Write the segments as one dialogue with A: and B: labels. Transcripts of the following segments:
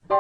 A: I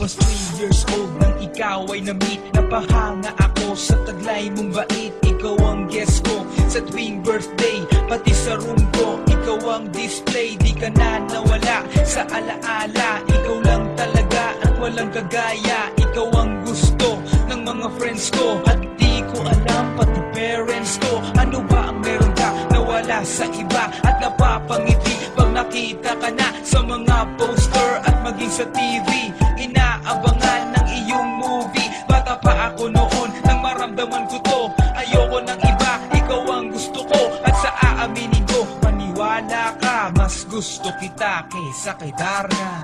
A: was 3 years old nang ikaw ay na-meet. Napahanga ako sa taglay mong bait. Ikaw ang guest ko sa tuwing birthday, pati sa room ko. Ikaw ang display, di ka na nawala sa alaala. Ikaw lang talaga at walang kagaya. Ikaw ang gusto ng mga friends ko, at di ko alam pati parents ko. Ano ba ang meron ka nawala sa iba at napapangiti pag nakita ka na sa mga poster at maging sa TV? Inaabangan ng iyong movie. Bata pa ako noon nang maramdaman ko to. Ayoko ng iba, ikaw ang gusto ko. At sa aaminin ko, maniwala ka, mas gusto kita kaysa kay Darna.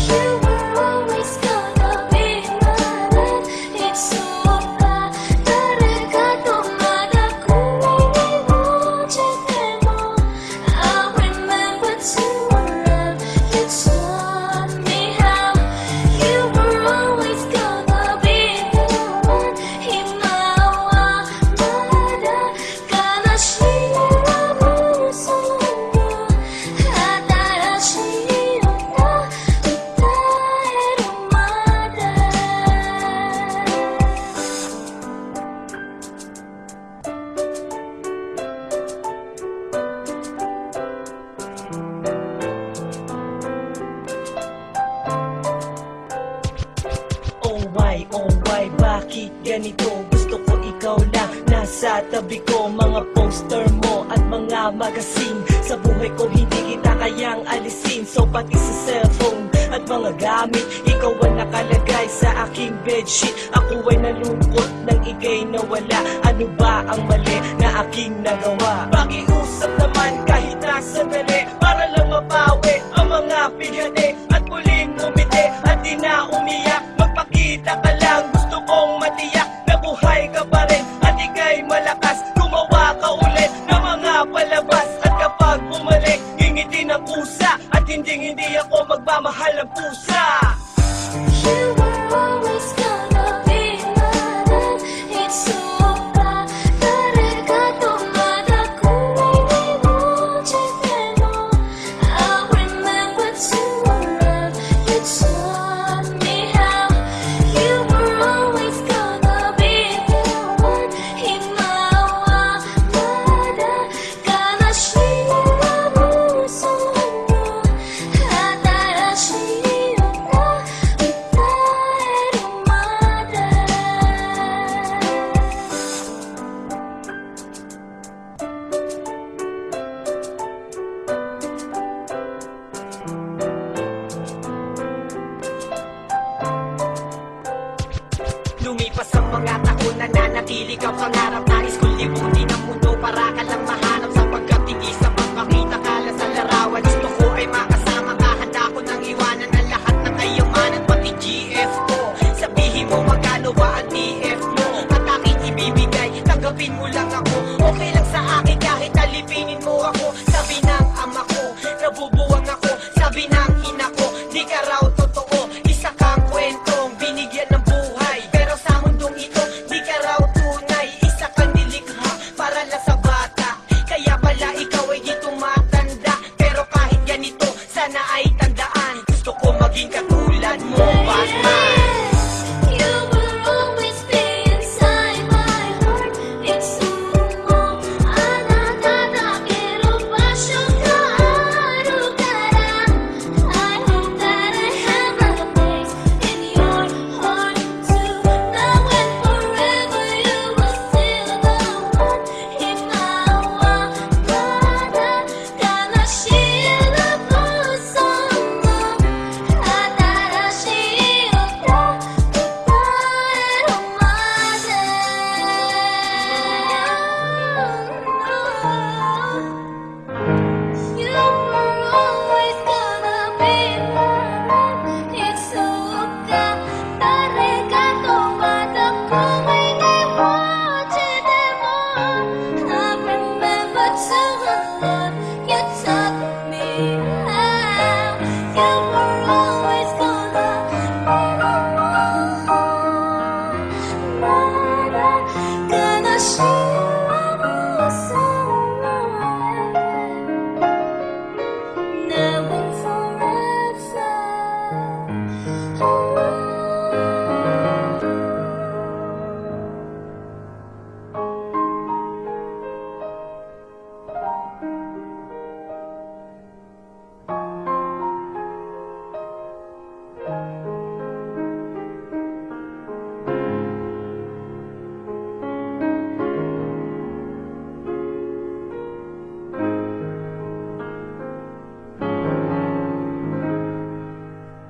B: You were always gonna be mine. It's so bad. 나를 가도 마다 꿈이
C: Oh why, bakit ganito? Gusto ko ikaw lang nasa tabi ko. Mga poster mo at mga magazine, sa buhay ko hindi kita kayang alisin. So pati sa cellphone at mga gamit, ikaw ang nakalagay sa aking bedsheet. Ako ay nalungkot nang ika'y nawala. Ano ba ang mali na aking nagawa? Pakiusap naman kahit nasa dali, para lang mapawi ang mga bighani at muling umiti at di na umiyak. Magpakita ka lang, gusto kong matiyak na buhay ka pa rin at ika'y malakas. Gumawa ka ulit ng mga palabas, at kapag bumalik, ngingiti ng pusa, at hindi ako magmamahal ng pusa.
B: You were always gonna be mine. It's so bad. 나를 가도 마다 꿈이 이루어질 때도 I remember to love you taught me how. You were always gonna be the one. 희망과 마다 가나시라고 소원도 하나라시였다.
C: Lumipas ang mga taon, nananatili ka pangarap. Nais kong libutin ang mundo para ka lang mahanap. Sapagkat hindi sa magpakita ka lang sa larawan. Gusto ko ay makasama ka, handa ko nang iwanan ang lahat ng kayamanan, pati GF ko. Sabihin mo magkano ba ang TF mo, at aking ibibigay, tanggapin mo lang ako. Okay lang sa akin kahit alipinin mo ako. Sabi ng ama ko, nabubuwag